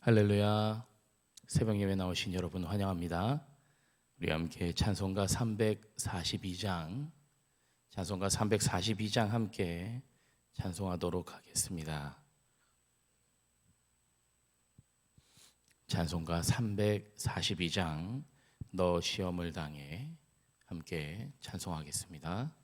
할렐루야. 새벽 예배 나오신 여러분 환영합니다. 우리 함께 찬송가 342장 함께 찬송하도록 하겠습니다. 찬송가 342장 너 시험을 당해 함께 찬송하겠습니다.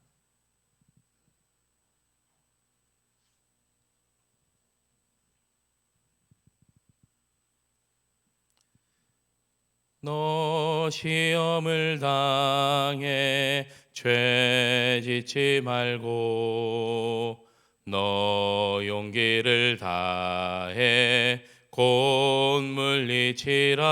너 시험을 당해 죄 짓지 말고 너 용기를 다해 곧 물리치라.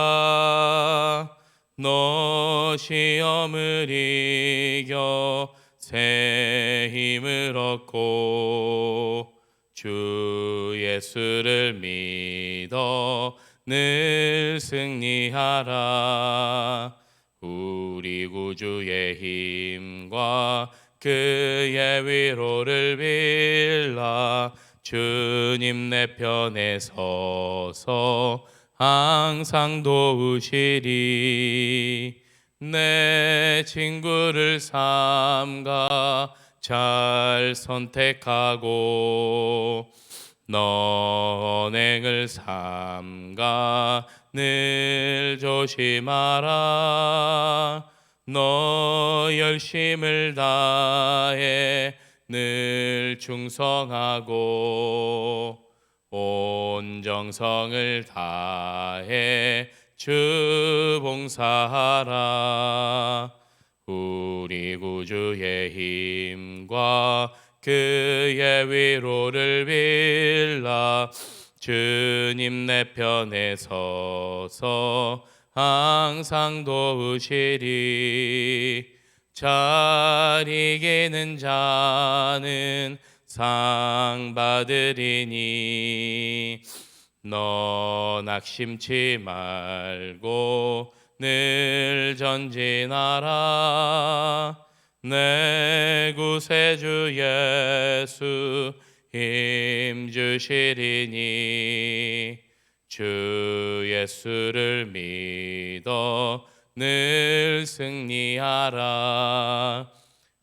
너 시험을 이겨 새 힘을 얻고 주 예수를 믿어 늘 승리하라. 우리 구주의 힘과 그의 위로를 빌라. 주님 내 편에 서서 항상 도우시리. 내 친구를 삼가 잘 선택하고 너 언행을 삼가 늘 조심하라. 너 열심을 다해 늘 충성하고 온 정성을 다해 주 봉사하라. 우리 구주의 힘과 그의 위로를 빌라. 주님 내 편에 서서 항상 도우시리. 잘 이기는 자는 상 받으리니 너 낙심치 말고 늘 전진하라. 내 구세주 예수 힘 주시리니 주 예수를 믿어 늘 승리하라.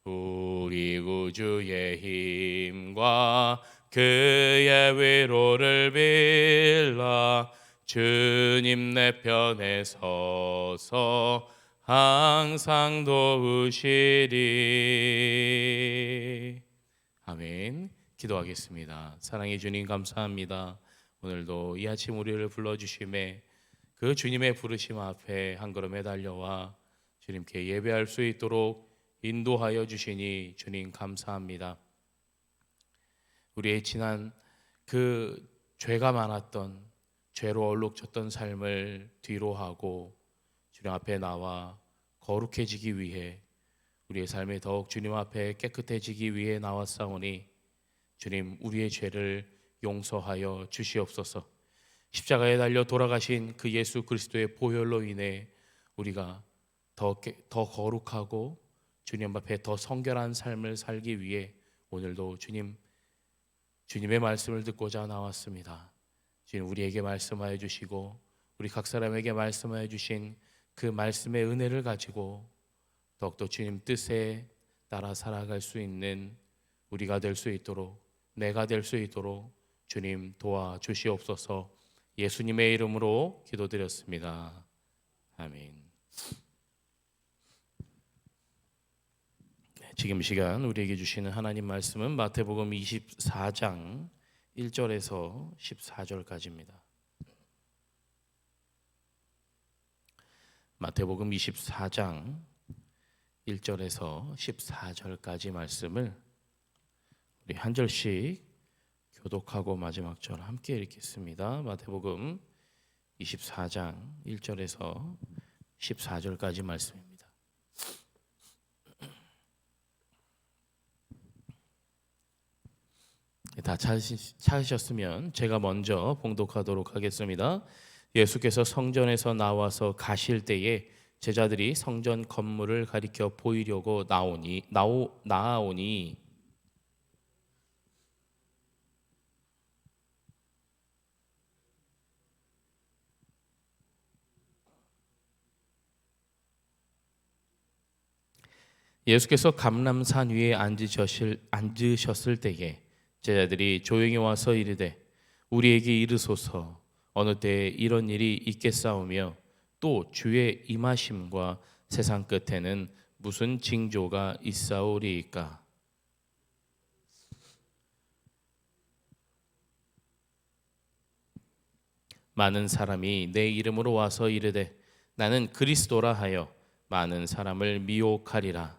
우리 구주의 힘과 그의 위로를 빌라. 주님 내 편에 서서 항상 도우시리. 아멘. 기도하겠습니다. 사랑의 주님 감사합니다. 오늘도 이 아침 우리를 불러주심에 그 주님의 부르심 앞에 한 걸음에 달려와 주님께 예배할 수 있도록 인도하여 주시니 주님 감사합니다. 우리의 지난 그 죄가 많았던 죄로 얼룩졌던 삶을 뒤로하고 주님 앞에 나와 거룩해지기 위해 우리의 삶이 더욱 주님 앞에 깨끗해지기 위해 나왔사오니 주님 우리의 죄를 용서하여 주시옵소서. 십자가에 달려 돌아가신 그 예수 그리스도의 보혈로 인해 우리가 더 거룩하고 주님 앞에 더 성결한 삶을 살기 위해 오늘도 주님의 말씀을 듣고자 나왔습니다. 주님 우리에게 말씀하여 주시고 우리 각 사람에게 말씀하여 주신 그 말씀의 은혜를 가지고 더욱더 주님 뜻에 따라 살아갈 수 있는 우리가 될 수 있도록 내가 될 수 있도록 주님 도와주시옵소서. 예수님의 이름으로 기도드렸습니다. 아멘. 지금 시간 우리에게 주시는 하나님 말씀은 마태복음 24장 1절에서 14절까지입니다. 마태복음 24장 1절에서 14절까지 말씀을 우리 한 절씩 교독하고 마지막 절 함께 읽겠습니다. 마태복음 24장 1절에서 14절까지 말씀입니다. 다 찾으셨으면 제가 먼저 봉독하도록 하겠습니다. 예수께서 성전에서 나와서 가실 때에 제자들이 성전 건물을 가리켜 보이려고 나아오니 예수께서 감람산 위에 앉으셨을 때에 제자들이 조용히 와서 이르되 우리에게 이르소서 어느 때에 이런 일이 있겠사오며 또 주의 임하심과 세상 끝에는 무슨 징조가 있사오리이까. 많은 사람이 내 이름으로 와서 이르되 나는 그리스도라 하여 많은 사람을 미혹하리라.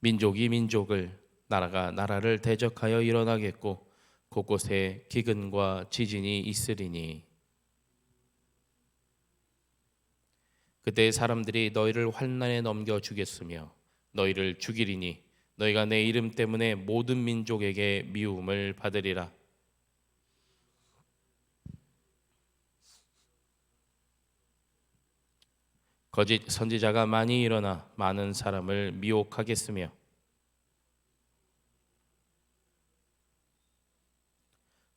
민족이 민족을, 나라가 나라를 대적하여 일어나겠고 곳곳에 기근과 지진이 있으리니 그때 사람들이 너희를 환난에 넘겨 주겠으며 너희를 죽이리니 너희가 내 이름 때문에 모든 민족에게 미움을 받으리라. 거짓 선지자가 많이 일어나 많은 사람을 미혹하겠으며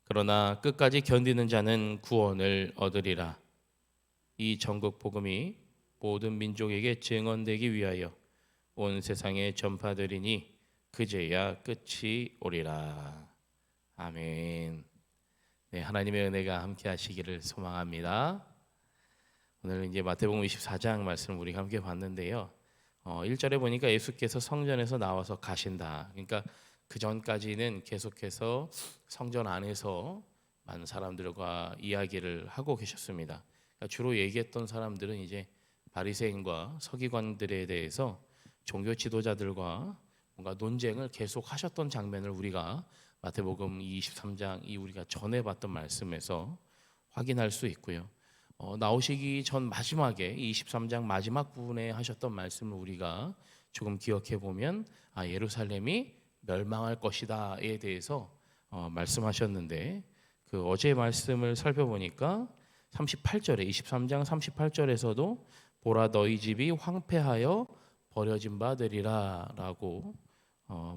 그러나 끝까지 견디는 자는 구원을 얻으리라. 이 전국 복음이 모든 민족에게 증언되기 위하여 온 세상에 전파되리니 그제야 끝이 오리라. 아멘. 네, 하나님의 은혜가 함께 하시기를 소망합니다. 오늘 이제 마태복음 24장 말씀을 우리가 함께 봤는데요. 1절에 보니까 예수께서 성전에서 나와서 가신다. 그러니까 그 전까지는 계속해서 성전 안에서 많은 사람들과 이야기를 하고 계셨습니다. 그러니까 주로 얘기했던 사람들은 이제 바리새인과 서기관들에 대해서 종교 지도자들과 뭔가 논쟁을 계속 하셨던 장면을 우리가 마태복음 23장 이 우리가 전에 봤던 말씀에서 확인할 수 있고요. 나오시기 전 마지막에 23장 마지막 부분에 하셨던 말씀을 우리가 조금 기억해 보면 예루살렘이 멸망할 것이다에 대해서 말씀하셨는데 그 어제 말씀을 살펴보니까 38절에 23장 38절에서도 보라 너희 집이 황폐하여 버려진 바 되리라라고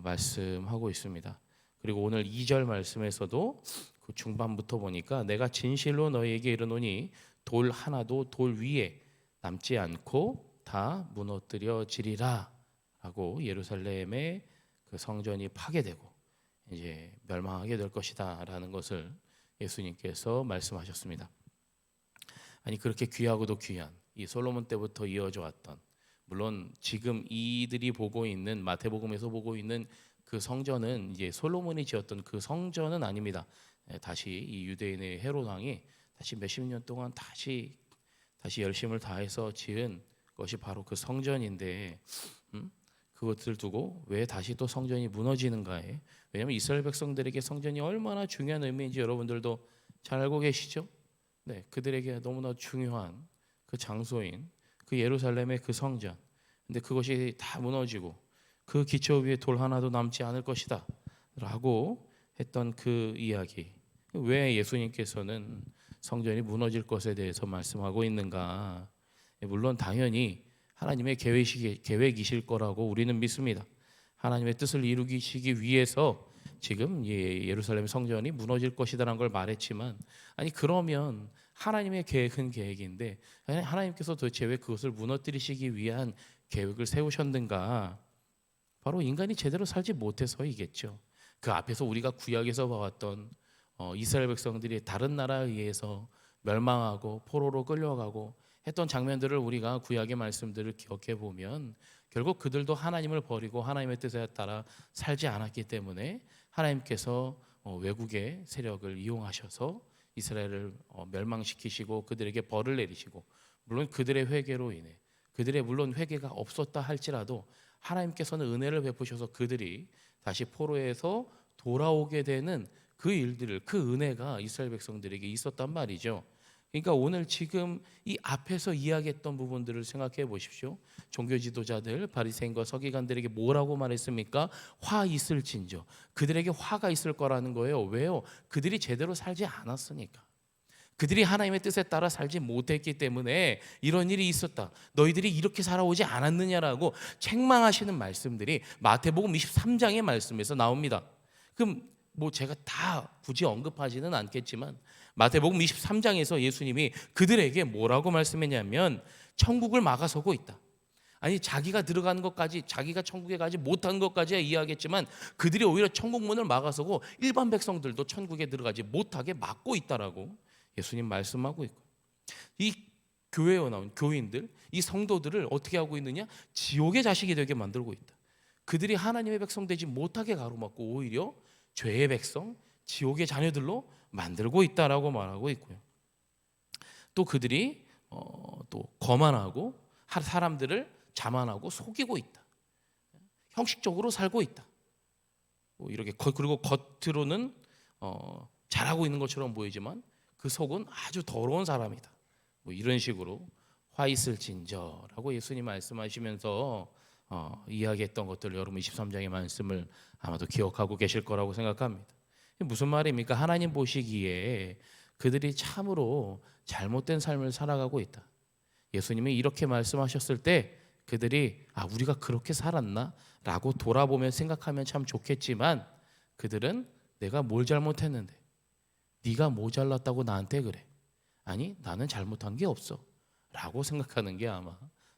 말씀하고 있습니다. 그리고 오늘 2절 말씀에서도 그 중반부터 보니까 내가 진실로 너희에게 이르노니 돌 하나도 돌 위에 남지 않고 다 무너뜨려지리라 라고 예루살렘의 그 성전이 파괴되고 이제 멸망하게 될 것이다 라는 것을 예수님께서 말씀하셨습니다. 아니 그렇게 귀하고도 귀한 이 솔로몬 때부터 이어져 왔던, 물론 지금 이들이 보고 있는 마태복음에서 보고 있는 그 성전은 이제 솔로몬이 지었던 그 성전은 아닙니다. 다시 이 유대인의 헤롯 왕이 다시 몇십 년 동안 다시 열심을 다해서 지은 것이 바로 그 성전인데 그것을 두고 왜 다시 또 성전이 무너지는가에, 왜냐하면 이스라엘 백성들에게 성전이 얼마나 중요한 의미인지 여러분들도 잘 알고 계시죠? 네, 그들에게 너무나 중요한 그 장소인 그 예루살렘의 그 성전, 근데 그것이 다 무너지고 그 기초 위에 돌 하나도 남지 않을 것이다 라고 했던 그 이야기, 왜 예수님께서는 성전이 무너질 것에 대해서 말씀하고 있는가? 물론 당연히 하나님의 계획이실 거라고 우리는 믿습니다. 하나님의 뜻을 이루시기 위해서 지금 예루살렘 성전이 무너질 것이라는 걸 말했지만, 아니 그러면 하나님의 계획은 계획인데 하나님께서 도대체 왜 그것을 무너뜨리시기 위한 계획을 세우셨는가? 바로 인간이 제대로 살지 못해서이겠죠. 그 앞에서 우리가 구약에서 봐왔던 이스라엘 백성들이 다른 나라에 의해서 멸망하고 포로로 끌려가고 했던 장면들을 우리가 구약의 말씀들을 기억해 보면 결국 그들도 하나님을 버리고 하나님의 뜻에 따라 살지 않았기 때문에 하나님께서 외국의 세력을 이용하셔서 이스라엘을 멸망시키시고 그들에게 벌을 내리시고, 물론 그들의 회개로 인해 그들의 물론 회개가 없었다 할지라도 하나님께서는 은혜를 베푸셔서 그들이 다시 포로에서 돌아오게 되는 그 일들을, 그 은혜가 이스라엘 백성들에게 있었단 말이죠. 그러니까 오늘 지금 이 앞에서 이야기했던 부분들을 생각해 보십시오. 종교 지도자들 바리새인과 서기관들에게 뭐라고 말했습니까? 화 있을진저, 그들에게 화가 있을 거라는 거예요. 왜요? 그들이 제대로 살지 않았으니까. 그들이 하나님의 뜻에 따라 살지 못했기 때문에 이런 일이 있었다. 너희들이 이렇게 살아오지 않았느냐라고 책망하시는 말씀들이 마태복음 23장의 말씀에서 나옵니다. 그럼 뭐 제가 다 굳이 언급하지는 않겠지만 마태복음 23장에서 예수님이 그들에게 뭐라고 말씀했냐면 천국을 막아서고 있다. 아니 자기가 들어가는 것까지, 자기가 천국에 가지 못한 것까지야 이해하겠지만 그들이 오히려 천국 문을 막아서고 일반 백성들도 천국에 들어가지 못하게 막고 있다라고 예수님 말씀하고 있고, 이 교회에 나온 교인들, 이 성도들을 어떻게 하고 있느냐? 지옥의 자식이 되게 만들고 있다. 그들이 하나님의 백성 되지 못하게 가로막고 오히려 죄의 백성, 지옥의 자녀들로 만들고 있다라고 말하고 있고요. 또 그들이 또 거만하고 사람들을 자만하고 속이고 있다. 형식적으로 살고 있다. 뭐 이렇게 그리고 겉으로는 잘하고 있는 것처럼 보이지만 그 속은 아주 더러운 사람이다. 뭐 이런 식으로 화 있을진저라고 예수님 말씀하시면서 이야기했던 것들, 여러분 23장의 말씀을 아마도 기억하고 계실 거라고 생각합니다. 무슨 말입니까? 하나님 보시기에 그들이 참으로 잘못된 삶을 살아가고 있다. 예수님이 이렇게 말씀하셨을 때 그들이 우리가 그렇게 살았나? 라고 돌아보면 생각하면 참 좋겠지만 그들은 내가 뭘 잘못했는데 네가 모자랐다고 나한테 그래. 아니 나는 잘못한 게 없어 라고 생각하는 게 아마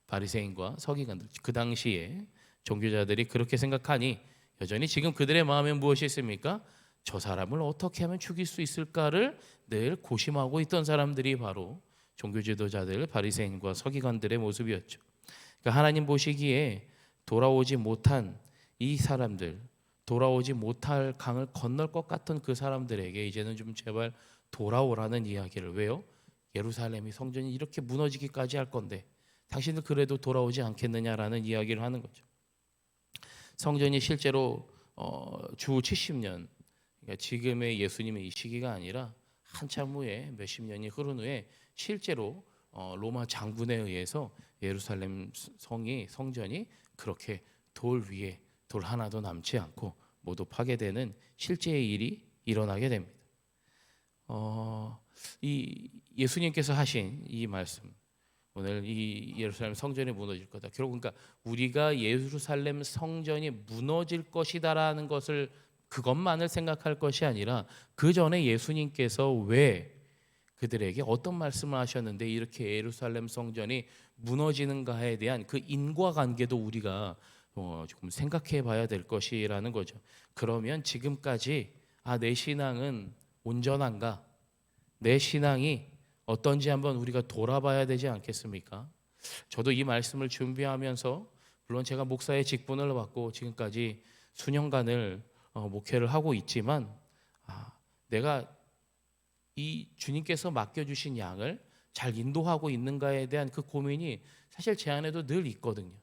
바리새인과 서기관들, 그 당시에 종교자들이 그렇게 생각하니 여전히 지금 그들의 마음에 무엇이 있습니까? 저 사람을 어떻게 하면 죽일 수 있을까를 늘 고심하고 있던 사람들이 바로 종교 지도자들, 바리새인과 서기관들의 모습이었죠. 그러니까 하나님 보시기에 돌아오지 못한 이 사람들, 돌아오지 못할 강을 건널 것 같은 그 사람들에게 이제는 좀 제발 돌아오라는 이야기를, 왜요? 예루살렘이, 성전이 이렇게 무너지기까지 할 건데 당신들 그래도 돌아오지 않겠느냐라는 이야기를 하는 거죠. 성전이 실제로 주 70년, 그러니까 지금의 예수님의 이 시기가 아니라 한참 후에 몇십 년이 흐른 후에 실제로 로마 장군에 의해서 예루살렘 성전이 그렇게 돌 위에 돌 하나도 남지 않고 모두 파괴되는 실제의 일이 일어나게 됩니다. 이 예수님께서 하신 이 말씀, 오늘 이 예루살렘 성전이 무너질 거다. 결국 그러니까 우리가 예루살렘 성전이 무너질 것이다라는 것을, 그것만을 생각할 것이 아니라 그 전에 예수님께서 왜 그들에게 어떤 말씀을 하셨는데 이렇게 예루살렘 성전이 무너지는가에 대한 그 인과관계도 우리가 조금 생각해 봐야 될 것이라는 거죠. 그러면 지금까지 내 신앙은 온전한가? 내 신앙이 어떤지 한번 우리가 돌아봐야 되지 않겠습니까? 저도 이 말씀을 준비하면서, 물론 제가 목사의 직분을 받고 지금까지 수년간을 목회를 하고 있지만 내가 이 주님께서 맡겨주신 양을 잘 인도하고 있는가에 대한 그 고민이 사실 제 안에도 늘 있거든요.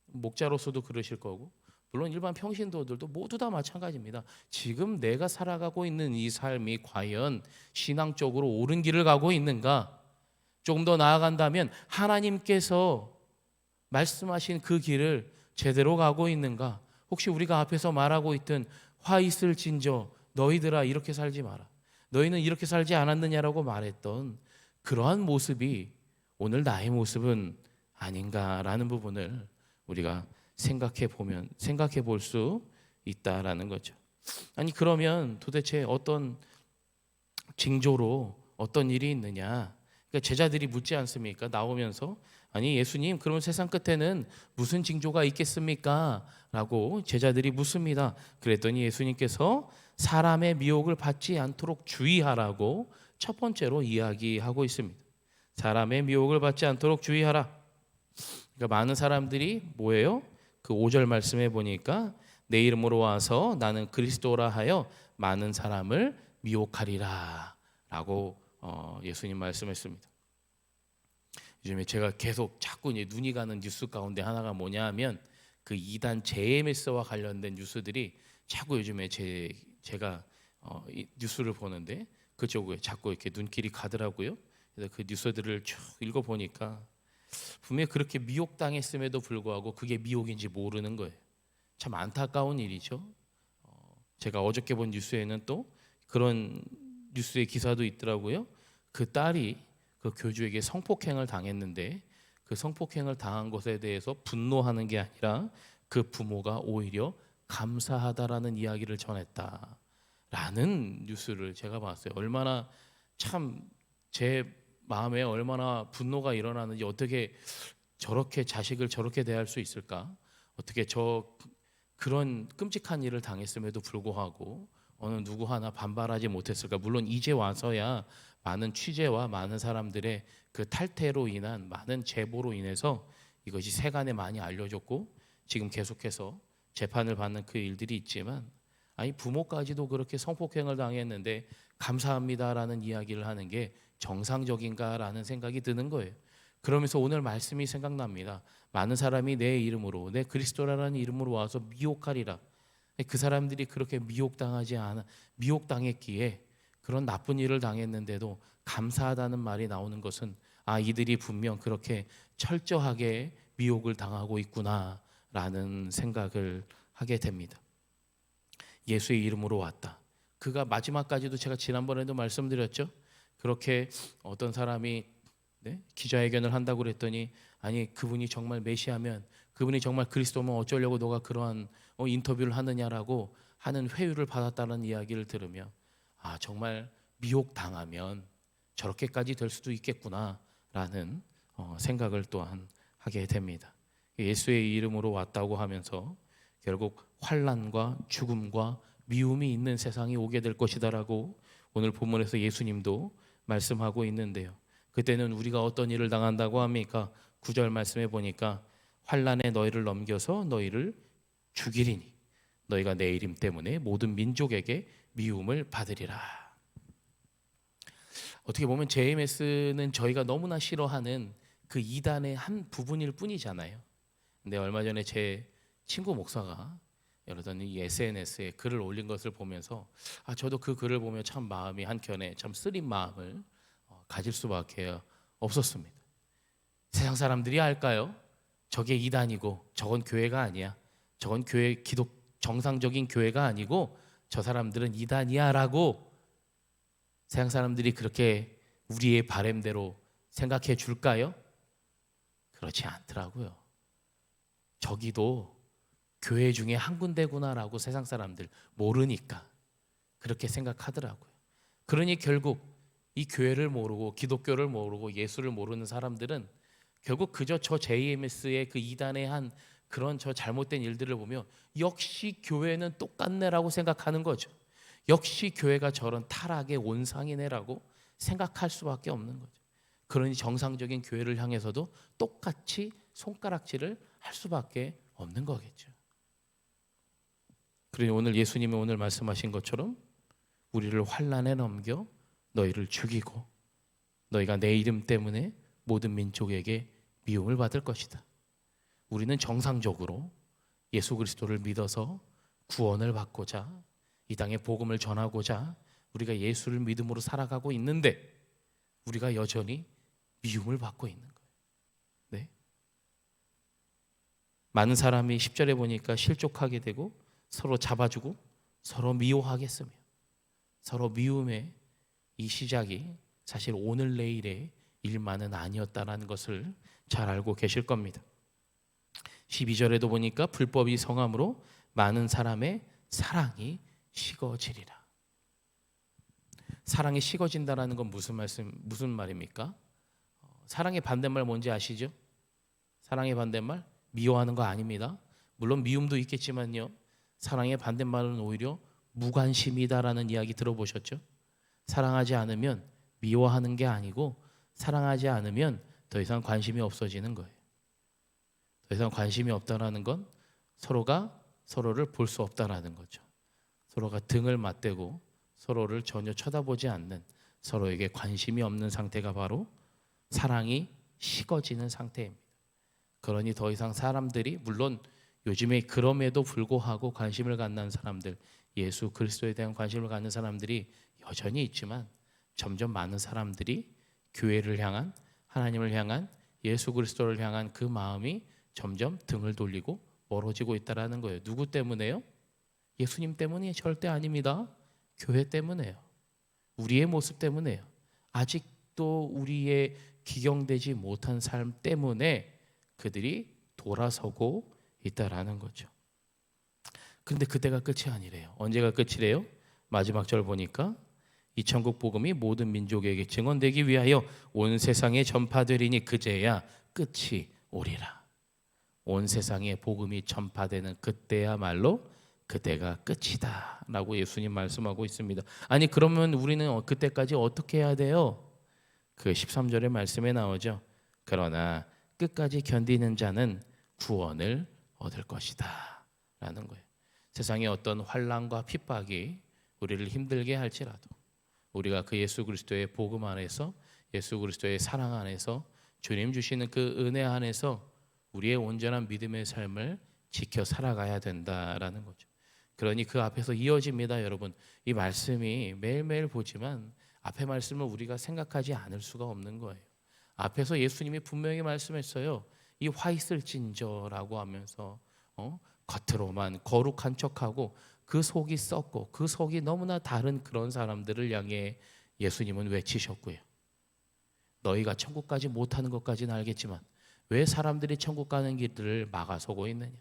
목자로서도 그러실 거고, 물론 일반 평신도들도 모두 다 마찬가지입니다. 지금 내가 살아가고 있는 이 삶이 과연 신앙적으로 옳은 길을 가고 있는가? 조금 더 나아간다면 하나님께서 말씀하신 그 길을 제대로 가고 있는가? 혹시 우리가 앞에서 말하고 있던 화 있을진저 너희들아 이렇게 살지 마라, 너희는 이렇게 살지 않았느냐라고 말했던 그러한 모습이 오늘 나의 모습은 아닌가라는 부분을 우리가 생각해 볼 수 있다라는 거죠. 아니 그러면 도대체 어떤 징조로 어떤 일이 있느냐? 그러니까 제자들이 묻지 않습니까? 나오면서 아니 예수님, 그럼 세상 끝에는 무슨 징조가 있겠습니까? 라고 제자들이 묻습니다. 그랬더니 예수님께서 사람의 미혹을 받지 않도록 주의하라고 첫 번째로 이야기하고 있습니다. 사람의 미혹을 받지 않도록 주의하라. 그러니까 많은 사람들이 뭐예요? 그 5절 말씀에 보니까 내 이름으로 와서 나는 그리스도라 하여 많은 사람을 미혹하리라 라고 예수님 말씀했습니다. 요즘에 제가 계속 자꾸 이제 눈이 가는 뉴스 가운데 하나가 뭐냐 하면 그 이단 JMS와 관련된 뉴스들이 자꾸 요즘에 제가 뉴스를 보는데 그쪽에 자꾸 이렇게 눈길이 가더라고요. 그래서 그 뉴스들을 쭉 읽어보니까 분명히 그렇게 미혹당했음에도 불구하고 그게 미혹인지 모르는 거예요. 참 안타까운 일이죠. 제가 어저께 본 뉴스에는 또 그런 뉴스의 기사도 있더라고요. 그 딸이 그 교주에게 성폭행을 당했는데 그 성폭행을 당한 것에 대해서 분노하는 게 아니라 그 부모가 오히려 감사하다라는 이야기를 전했다 라는 뉴스를 제가 봤어요. 얼마나 참 제 마음에 얼마나 분노가 일어나는지, 어떻게 저렇게 자식을 저렇게 대할 수 있을까? 어떻게 그런 끔찍한 일을 당했음에도 불구하고 어느 누구 하나 반발하지 못했을까? 물론 이제 와서야 많은 취재와 많은 사람들의 그 탈퇴로 인한 많은 제보로 인해서 이것이 세간에 많이 알려졌고 지금 계속해서 재판을 받는 그 일들이 있지만, 아니 부모까지도 그렇게 성폭행을 당했는데 감사합니다라는 이야기를 하는 게 정상적인가라는 생각이 드는 거예요. 그러면서 오늘 말씀이 생각납니다. 많은 사람이 내 이름으로, 내 그리스도라는 이름으로 와서 미혹하리라. 그 사람들이 그렇게 미혹당했기에, 그런 나쁜 일을 당했는데도 감사하다는 말이 나오는 것은, 아, 이들이 분명 그렇게 철저하게 미혹을 당하고 있구나라는 생각을 하게 됩니다. 예수의 이름으로 왔다. 그가 마지막까지도, 제가 지난번에도 말씀드렸죠. 그렇게 어떤 사람이 기자회견을 한다고 그랬더니, 아니 그분이 정말 메시아면, 그분이 정말 그리스도면 어쩌려고 너가 그러한 인터뷰를 하느냐라고 하는 회유를 받았다는 이야기를 들으며, 아, 정말 미혹당하면 저렇게까지 될 수도 있겠구나라는 생각을 또한 하게 됩니다. 예수의 이름으로 왔다고 하면서 결국 환난과 죽음과 미움이 있는 세상이 오게 될 것이다라고 오늘 본문에서 예수님도 말씀하고 있는데요. 그때는 우리가 어떤 일을 당한다고 합니까? 9절 말씀해 보니까 환난에 너희를 넘겨서 너희를 죽이리니 너희가 내 이름 때문에 모든 민족에게 미움을 받으리라. 어떻게 보면 JMS는 저희가 너무나 싫어하는 그 이단의 한 부분일 뿐이잖아요. 근데 얼마 전에 제 친구 목사가 여러분 이 SNS에 글을 올린 것을 보면서, 아, 저도 그 글을 보면 참 마음이 한켠에 참 쓰린 마음을 가질 수밖에 없었습니다. 세상 사람들이 알까요? 저게 이단이고 저건 교회가 아니야. 저건 정상적인 교회가 아니고 저 사람들은 이단이야라고 세상 사람들이 그렇게 우리의 바램대로 생각해 줄까요? 그렇지 않더라고요. 저기도 교회 중에 한 군데구나라고 세상 사람들 모르니까 그렇게 생각하더라고요. 그러니 결국 이 교회를 모르고 기독교를 모르고 예수를 모르는 사람들은 결국 그저 저 JMS의 그 이단의 한 그런 저 잘못된 일들을 보며 역시 교회는 똑같네라고 생각하는 거죠. 역시 교회가 저런 타락의 온상이네라고 생각할 수밖에 없는 거죠. 그러니 정상적인 교회를 향해서도 똑같이 손가락질을 할 수밖에 없는 거겠죠. 그러니 오늘 예수님이 오늘 말씀하신 것처럼 우리를 환난에 넘겨 너희를 죽이고 너희가 내 이름 때문에 모든 민족에게 미움을 받을 것이다. 우리는 정상적으로 예수 그리스도를 믿어서 구원을 받고자 이 땅에 복음을 전하고자 우리가 예수를 믿음으로 살아가고 있는데 우리가 여전히 미움을 받고 있는 거예요. 네? 많은 사람이 10절에 보니까 실족하게 되고 서로 잡아주고 서로 미워하겠으며, 서로 미움의 이 시작이 사실 오늘 내일의 일만은 아니었다는 것을 잘 알고 계실 겁니다. 12절에도 보니까 불법이 성함으로 많은 사람의 사랑이 식어지리라. 사랑이 식어진다는 건 무슨 말입니까? 사랑의 반대말 뭔지 아시죠? 사랑의 반대말 미워하는 거 아닙니다. 물론 미움도 있겠지만요, 사랑의 반대말은 오히려 무관심이다라는 이야기 들어보셨죠? 사랑하지 않으면 미워하는 게 아니고 사랑하지 않으면 더 이상 관심이 없어지는 거예요. 더 이상 관심이 없다라는 건 서로가 서로를 볼 수 없다라는 거죠. 서로가 등을 맞대고 서로를 전혀 쳐다보지 않는, 서로에게 관심이 없는 상태가 바로 사랑이 식어지는 상태입니다. 그러니 더 이상 사람들이, 물론 요즘에 그럼에도 불구하고 관심을 갖는 사람들, 예수 그리스도에 대한 관심을 갖는 사람들이 여전히 있지만 점점 많은 사람들이 교회를 향한, 하나님을 향한, 예수 그리스도를 향한 그 마음이 점점 등을 돌리고 멀어지고 있다는 거예요. 누구 때문에요? 예수님 때문이 절대 아닙니다. 교회 때문에요. 우리의 모습 때문에요. 아직도 우리의 기경되지 못한 삶 때문에 그들이 돌아서고 있다라는 거죠. 그런데 그때가 끝이 아니래요. 언제가 끝이래요? 마지막 절 보니까 이 천국 복음이 모든 민족에게 증언되기 위하여 온 세상에 전파되리니 그제야 끝이 오리라. 온 세상에 복음이 전파되는 그때야말로 그때가 끝이다 라고 예수님 말씀하고 있습니다. 아니 그러면 우리는 그때까지 어떻게 해야 돼요? 그 13절의 말씀에 나오죠. 그러나 끝까지 견디는 자는 구원을 얻을 것이다 라는 거예요. 세상의 어떤 환난과 핍박이 우리를 힘들게 할지라도 우리가 그 예수 그리스도의 복음 안에서, 예수 그리스도의 사랑 안에서, 주님 주시는 그 은혜 안에서 우리의 온전한 믿음의 삶을 지켜 살아가야 된다라는 거죠. 그러니 그 앞에서 이어집니다, 여러분. 이 말씀이 매일매일 보지만 앞에 말씀을 우리가 생각하지 않을 수가 없는 거예요. 앞에서 예수님이 분명히 말씀했어요. 이 화 있을진저라고 하면서 겉으로만 거룩한 척하고 그 속이 썩고 그 속이 너무나 다른 그런 사람들을 향해 예수님은 외치셨고요. 너희가 천국까지 못하는 것까지는 알겠지만 왜 사람들이 천국 가는 길들을 막아서고 있느냐?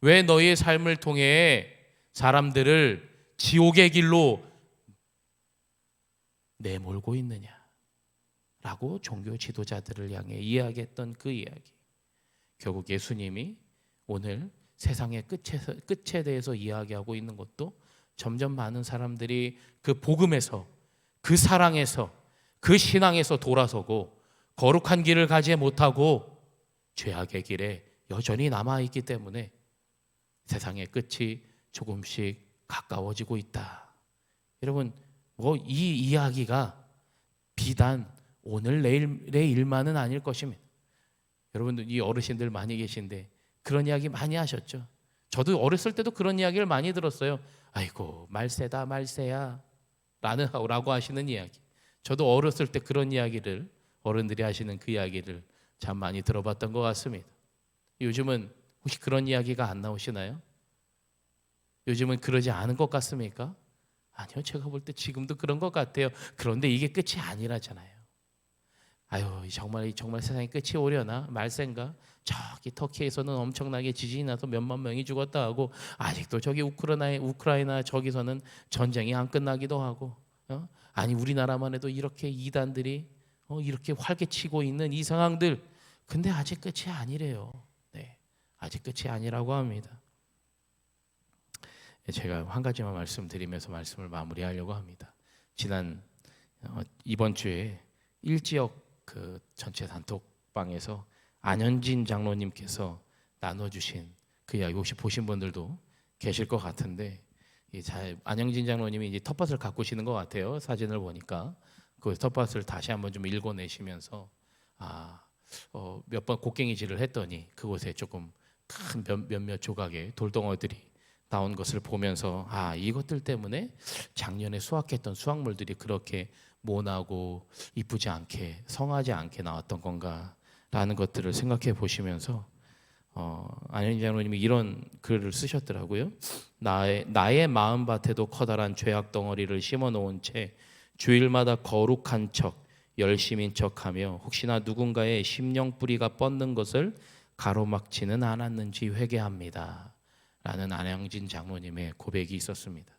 왜 너희의 삶을 통해 사람들을 지옥의 길로 내몰고 있느냐? 라고 종교 지도자들을 향해 이야기했던 그 이야기. 결국 예수님이 오늘 세상의 끝에 대해서 이야기하고 있는 것도 점점 많은 사람들이 그 복음에서, 그 사랑에서, 그 신앙에서 돌아서고 거룩한 길을 가지 못하고 죄악의 길에 여전히 남아있기 때문에 세상의 끝이 조금씩 가까워지고 있다. 여러분, 이 이야기가 비단 오늘 내일의 일만은 아닐 것입니다. 여러분들 이 어르신들 많이 계신데 그런 이야기 많이 하셨죠. 저도 어렸을 때도 그런 이야기를 많이 들었어요. 아이고 말세다 말세야 라고 하시는 이야기. 저도 어렸을 때 그런 이야기를, 어른들이 하시는 그 이야기를 참 많이 들어봤던 것 같습니다. 요즘은 혹시 그런 이야기가 안 나오시나요? 요즘은 그러지 않은 것 같습니까? 아니요, 제가 볼 때 지금도 그런 것 같아요. 그런데 이게 끝이 아니라잖아요. 아유, 정말 세상에 끝이 오려나? 말세인가? 저기 터키에서는 엄청나게 지진이 나서 몇만 명이 죽었다 하고 아직도 저기 우크라이나 저기서는 전쟁이 안 끝나기도 하고 아니 우리나라만 해도 이렇게 이단들이 이렇게 활개치고 있는 이 상황들, 근데 아직 끝이 아니래요. 네, 아직 끝이 아니라고 합니다. 제가 한 가지만 말씀드리면서 말씀을 마무리하려고 합니다. 이번 주에 일지역 그 전체 단톡방에서 안현진 장로님께서 나눠주신 그 이야기 혹시 보신 분들도 계실 것 같은데, 안현진 장로님이 이제 텃밭을 가꾸시는 것 같아요. 사진을 보니까 그 텃밭을 다시 한번 좀 읽어내시면서 몇 번 곡괭이질을 했더니 그곳에 조금 큰 몇몇 조각의 돌덩어리들이 나온 것을 보면서 이것들 때문에 작년에 수확했던 수확물들이 그렇게 모나고 이쁘지 않게, 성하지 않게 나왔던 건가라는 것들을 생각해 보시면서 안현진 장로님이 이런 글을 쓰셨더라고요. 나의 마음밭에도 커다란 죄악 덩어리를 심어놓은 채 주일마다 거룩한 척, 열심인 척하며 혹시나 누군가의 심령 뿌리가 뻗는 것을 가로막지는 않았는지 회개합니다. 라는 안현진 장로님의 고백이 있었습니다.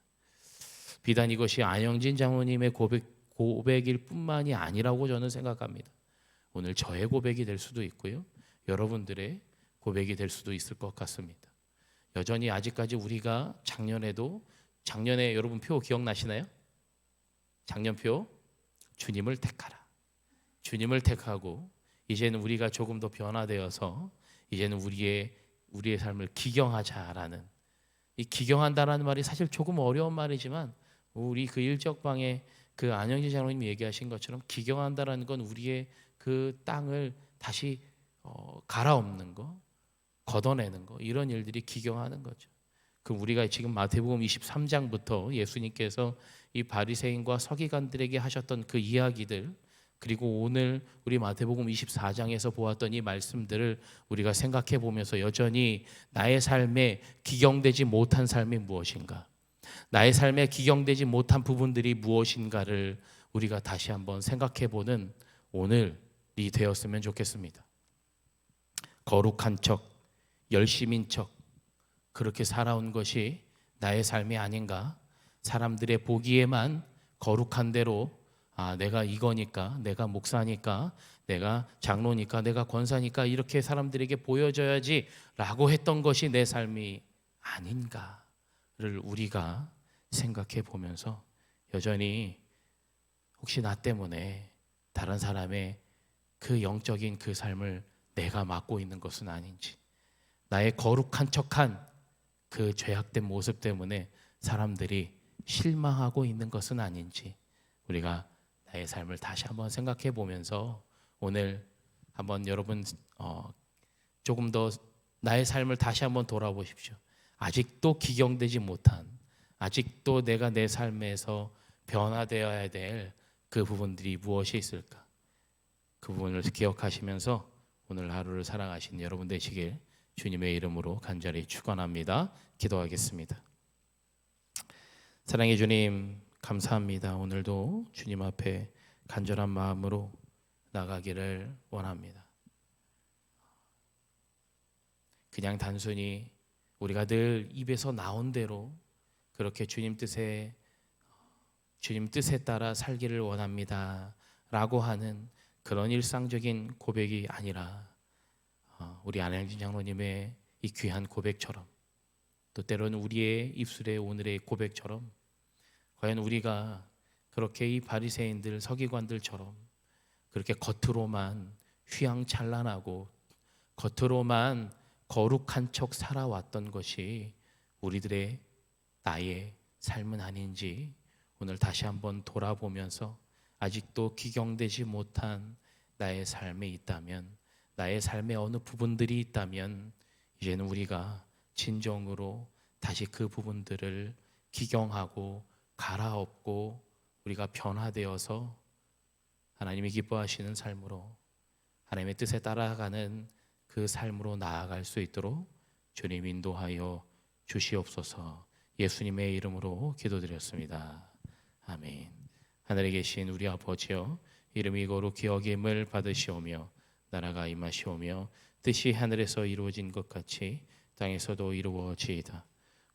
비단 이것이 안현진 장로님의 고백일 뿐만이 아니라고 저는 생각합니다. 오늘 저의 고백이 될 수도 있고요, 여러분들의 고백이 될 수도 있을 것 같습니다. 여전히 아직까지 우리가 작년에 여러분 표 기억나시나요? 작년표 주님을 택하라. 주님을 택하고 이제는 우리가 조금 더 변화되어서 이제는 우리의 삶을 기경하자라는, 이 기경한다라는 말이 사실 조금 어려운 말이지만 우리 그 일적방에 그 안영진 장로님이 얘기하신 것처럼 기경한다라는 건 우리의 그 땅을 다시 갈아엎는 거, 걷어내는 거, 이런 일들이 기경하는 거죠. 그럼 우리가 지금 마태복음 23장부터 예수님께서 이 바리새인과 서기관들에게 하셨던 그 이야기들, 그리고 오늘 우리 마태복음 24장에서 보았던 이 말씀들을 우리가 생각해 보면서 여전히 나의 삶에 기경되지 못한 삶이 무엇인가, 나의 삶에 기경되지 못한 부분들이 무엇인가를 우리가 다시 한번 생각해 보는 오늘이 되었으면 좋겠습니다. 거룩한 척, 열심인 척, 그렇게 살아온 것이 나의 삶이 아닌가? 사람들의 보기에만 거룩한 대로 내가 이거니까, 내가 목사니까, 내가 장로니까, 내가 권사니까 이렇게 사람들에게 보여져야지 라고 했던 것이 내 삶이 아닌가를 우리가 생각해 보면서 여전히 혹시 나 때문에 다른 사람의 그 영적인 그 삶을 내가 맡고 있는 것은 아닌지, 나의 거룩한 척한 그 죄악된 모습 때문에 사람들이 실망하고 있는 것은 아닌지 우리가 나의 삶을 다시 한번 생각해 보면서 오늘 한번 여러분 조금 더 나의 삶을 다시 한번 돌아보십시오. 아직도 기경되지 못한, 아직도 내가 내 삶에서 변화되어야 될 그 부분들이 무엇이 있을까? 그 부분을 기억하시면서 오늘 하루를 살아가신 여러분 되시길 주님의 이름으로 간절히 축원합니다. 기도하겠습니다. 사랑의 주님, 감사합니다. 오늘도 주님 앞에 간절한 마음으로 나가기를 원합니다. 그냥 단순히 우리가 늘 입에서 나온 대로 그렇게 주님 뜻에 따라 살기를 원합니다 라고 하는 그런 일상적인 고백이 아니라 우리 안혜진 장로님의 이 귀한 고백처럼, 또 때로는 우리의 입술의 오늘의 고백처럼, 과연 우리가 그렇게 이 바리새인들 서기관들처럼 그렇게 겉으로만 휘황찬란하고 겉으로만 거룩한 척 살아왔던 것이 우리들의 나의 삶은 아닌지 오늘 다시 한번 돌아보면서 아직도 기경되지 못한 나의 삶에 있다면, 나의 삶의 어느 부분들이 있다면 이제는 우리가 진정으로 다시 그 부분들을 기경하고 갈아엎고 우리가 변화되어서 하나님이 기뻐하시는 삶으로, 하나님의 뜻에 따라가는 그 삶으로 나아갈 수 있도록 주님 인도하여 주시옵소서. 예수님의 이름으로 기도드렸습니다. 아멘. 하늘에 계신 우리 아버지여, 이름이 거룩히 여김을 받으시오며 나라가 임하시오며 뜻이 하늘에서 이루어진 것 같이 땅에서도 이루어지이다.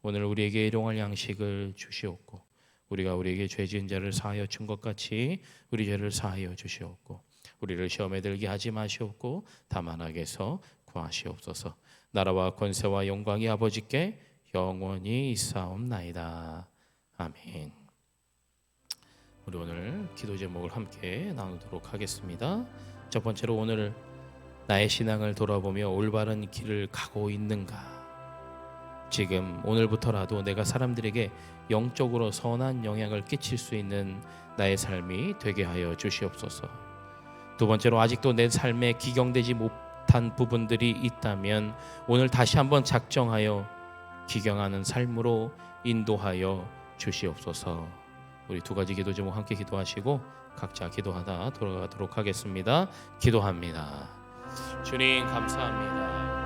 오늘 우리에게 일용할 양식을 주시옵고 우리가 우리에게 죄 지은 자를 사하여 준 것 같이 우리 죄를 사하여 주시옵고 우리를 시험에 들게 하지 마시옵고 다만 악에서 구하시옵소서. 나라와 권세와 영광이 아버지께 영원히 있사옵나이다. 아멘. 우리 오늘 기도 제목을 함께 나누도록 하겠습니다. 첫 번째로 오늘 나의 신앙을 돌아보며 올바른 길을 가고 있는가? 지금 오늘부터라도 내가 사람들에게 영적으로 선한 영향을 끼칠 수 있는 나의 삶이 되게 하여 주시옵소서. 두 번째로 아직도 내 삶에 기경되지 못한 부분들이 있다면 오늘 다시 한번 작정하여 기경하는 삶으로 인도하여 주시옵소서. 우리 두 가지 기도 제목 함께 기도하시고 각자 기도하다 돌아가도록 하겠습니다. 기도합니다. 주님 감사합니다.